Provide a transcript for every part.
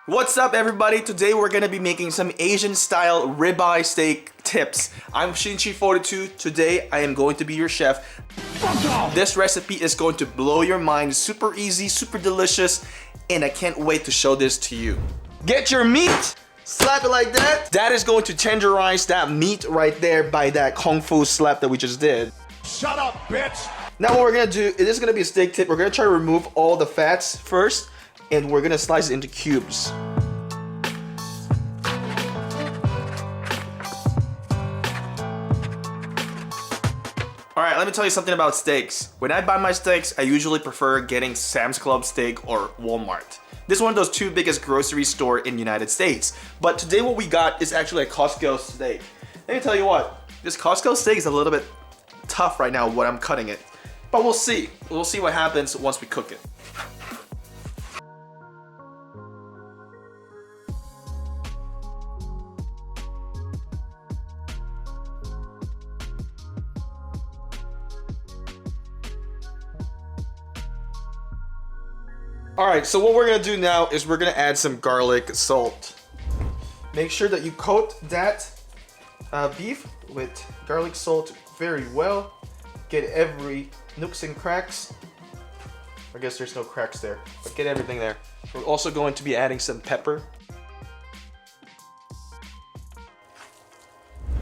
What's up, everybody? Today we're gonna be making some Asian style ribeye steak tips. I'm Shinchi42. Today I am going to be your chef. This recipe is going to blow your mind. Super easy, super delicious, and I can't wait to show this to you. Get your meat, slap it like that. That is going to tenderize that meat right there by that kung fu slap that we just did. Shut up, bitch! Now what we're gonna do, it is gonna be a steak tip. We're gonna try to remove all the fats first, and we're gonna slice it into cubes. Alright, let me tell you something about steaks. When I buy my steaks, I usually prefer getting Sam's Club steak or Walmart. This is one of those two biggest grocery stores in the United States. But today what we got is actually a Costco steak. Let me tell you what, this Costco steak is a little bit tough right now when I'm cutting it. But we'll see. We'll see what happens once we cook it. Alright, so what we're gonna do now is we're gonna add some garlic salt. Make sure that you coat that beef with garlic salt very well. Get every nooks and cracks. I guess there's no cracks there, but get everything there. We're also going to be adding some pepper.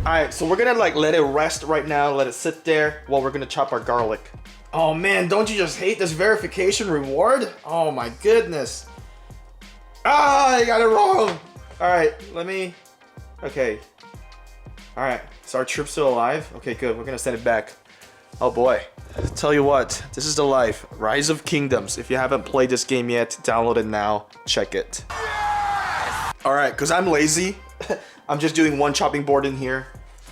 Alright, so we're gonna let it rest right now, let it sit there while we're gonna chop our garlic. Oh man, don't you just hate this verification reward? Oh my goodness. Ah, I got it wrong. Alright, okay. Alright, is our troop still alive? Okay, good, we're gonna send it back. Oh boy. Tell you what, this is the life. Rise of Kingdoms. If you haven't played this game yet, download it now. Check it. Yes! Alright, because I'm lazy, I'm just doing one chopping board in here.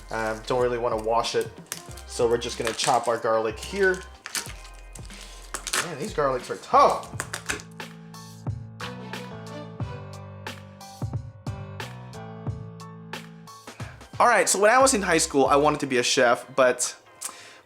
Don't really want to wash it. So we're just gonna chop our garlic here. Man, these garlics are tough. Alright, so when I was in high school, I wanted to be a chef, but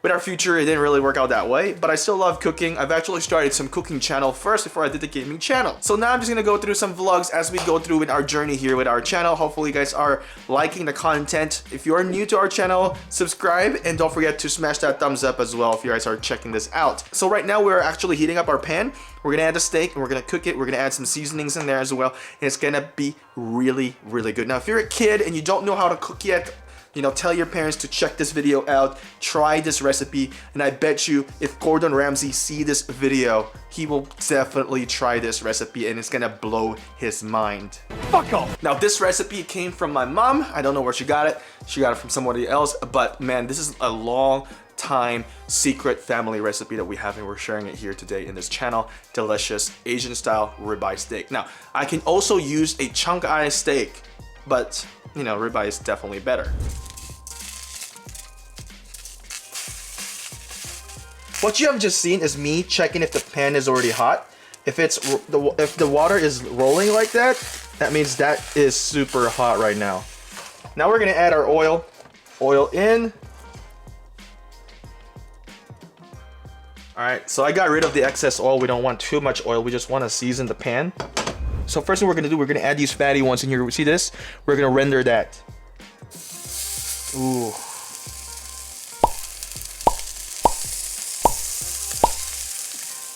with our future, it didn't really work out that way, but I still love cooking. I've actually started some cooking channel first before I did the gaming channel. So now I'm just gonna go through some vlogs as we go through with our journey here with our channel. Hopefully you guys are liking the content. If you are new to our channel, subscribe and don't forget to smash that thumbs up as well if you guys are checking this out. So right now we're actually heating up our pan. We're gonna add the steak and we're gonna cook it. We're gonna add some seasonings in there as well. And it's gonna be really, really good. Now, if you're a kid and you don't know how to cook yet, you know, tell your parents to check this video out, try this recipe, and I bet you if Gordon Ramsay see this video, he will definitely try this recipe and it's gonna blow his mind. Fuck off! Now this recipe came from my mom. I don't know where she got it. She got it from somebody else, but man, this is a long time secret family recipe that we have and we're sharing it here today in this channel. Delicious Asian style ribeye steak. Now, I can also use a chunk eye steak, but you know, ribeye is definitely better. What you have just seen is me checking if the pan is already hot. If the water is rolling like that, that means that is super hot right now. Now we're gonna add our oil. Oil in. Alright, so I got rid of the excess oil. We don't want too much oil. We just want to season the pan. So first thing we're gonna do, we're gonna add these fatty ones in here. See this? We're gonna render that. Ooh.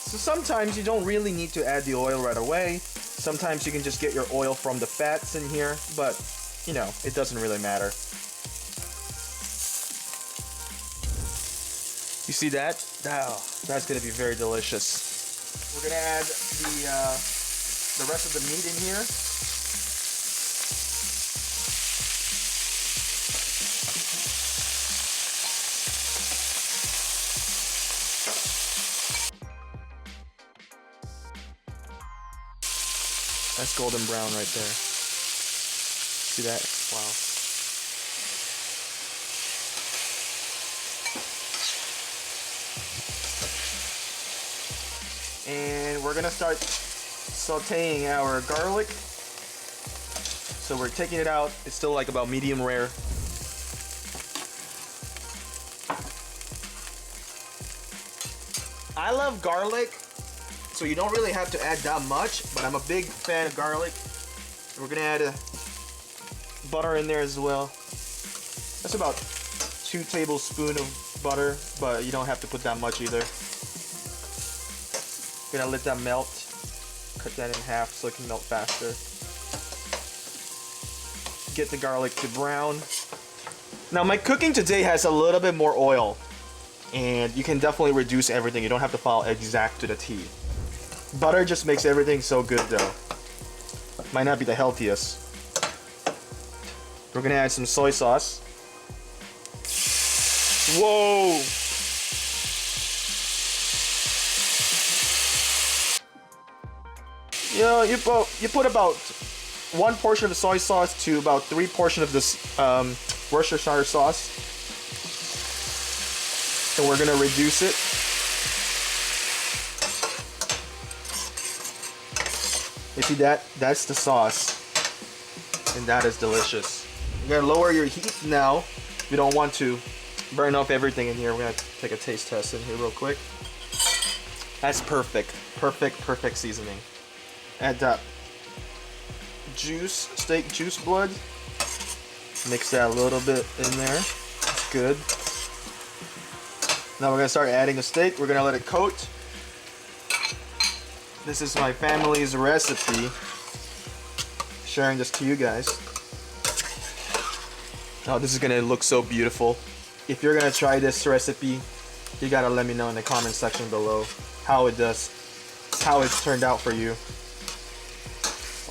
So sometimes you don't really need to add the oil right away. Sometimes you can just get your oil from the fats in here, but you know, it doesn't really matter. You see that? Oh, that's gonna be very delicious. We're gonna add the rest of the meat in here. That's golden brown right there. See that? Wow. And we're gonna start sauteing our garlic. So we're taking it out. It's still like about medium rare. I love garlic, so you don't really have to add that much, but I'm a big fan of garlic. We're gonna add butter in there as well. That's about 2 tablespoons of butter, but you don't have to put that much either. Gonna let that melt. Cut that in half so it can melt faster. Get the garlic to brown. Now my cooking today has a little bit more oil, and you can definitely reduce everything. You don't have to follow exact to the T. Butter just makes everything so good though. Might not be the healthiest. We're gonna add some soy sauce. Whoa! You know, you put about 1 portion of the soy sauce to about 3 portions of this Worcestershire sauce. And we're gonna reduce it. You see that? That's the sauce. And that is delicious. You're gonna lower your heat now. You don't want to burn off everything in here. We're gonna take a taste test in here real quick. That's perfect. Perfect seasoning. Add that juice, steak juice blood. Mix that a little bit in there. That's good. Now we're gonna start adding the steak. We're gonna let it coat. This is my family's recipe. Sharing this to you guys. Oh, this is gonna look so beautiful. If you're gonna try this recipe, you gotta let me know in the comment section below how it does, how it's turned out for you.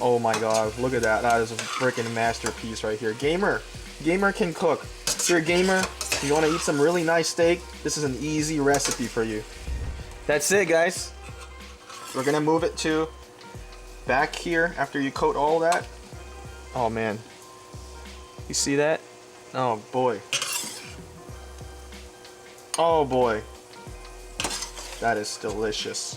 Oh my god, look at that. That is a freaking masterpiece right here. Gamer can cook. If you're a gamer, you want to eat some really nice steak, this is an easy recipe for you. That's it, guys. We're gonna move it to back here after you coat all that. Oh man, you see that? Oh boy. Oh boy, that is delicious.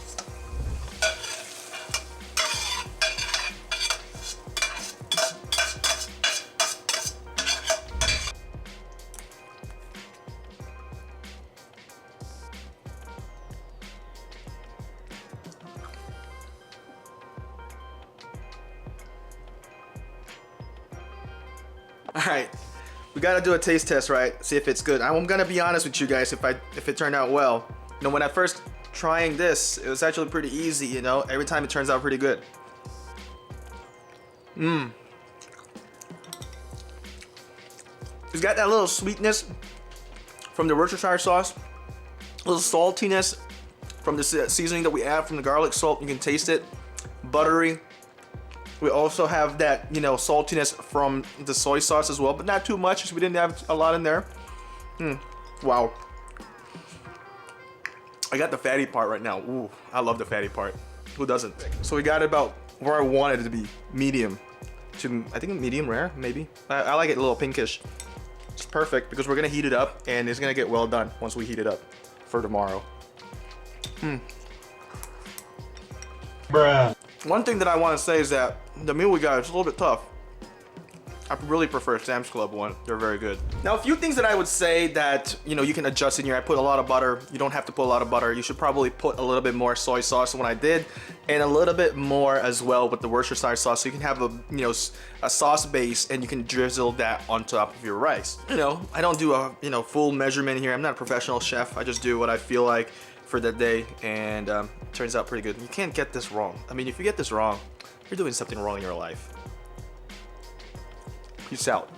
Alright, we gotta do a taste test, right? See if it's good. I'm gonna be honest with you guys, if it turned out well. You know, when I first trying this, it was actually pretty easy, you know? Every time it turns out pretty good. It's got that little sweetness from the Worcestershire sauce. A little saltiness from the seasoning that we add from the garlic salt. You can taste it. Buttery. We also have that, you know, saltiness from the soy sauce as well, but not too much because we didn't have a lot in there. Wow. I got the fatty part right now. Ooh, I love the fatty part. Who doesn't? So we got it about where I wanted it to be. Medium to, I think medium rare, maybe. I like it a little pinkish. It's perfect because we're gonna heat it up and it's gonna get well done once we heat it up for tomorrow. Bruh. One thing that I want to say is that the meal we got is a little bit tough. I really prefer Sam's Club one. They're very good. Now, a few things that I would say that, you know, you can adjust in here. I put a lot of butter. You don't have to put a lot of butter. You should probably put a little bit more soy sauce than what I did, and a little bit more as well with the Worcestershire sauce. So you can have a, you know, a sauce base and you can drizzle that on top of your rice. You know, I don't do a, you know, full measurement here. I'm not a professional chef. I just do what I feel like for that day, and it turns out pretty good. You can't get this wrong. I mean, if you get this wrong, you're doing something wrong in your life. Peace out.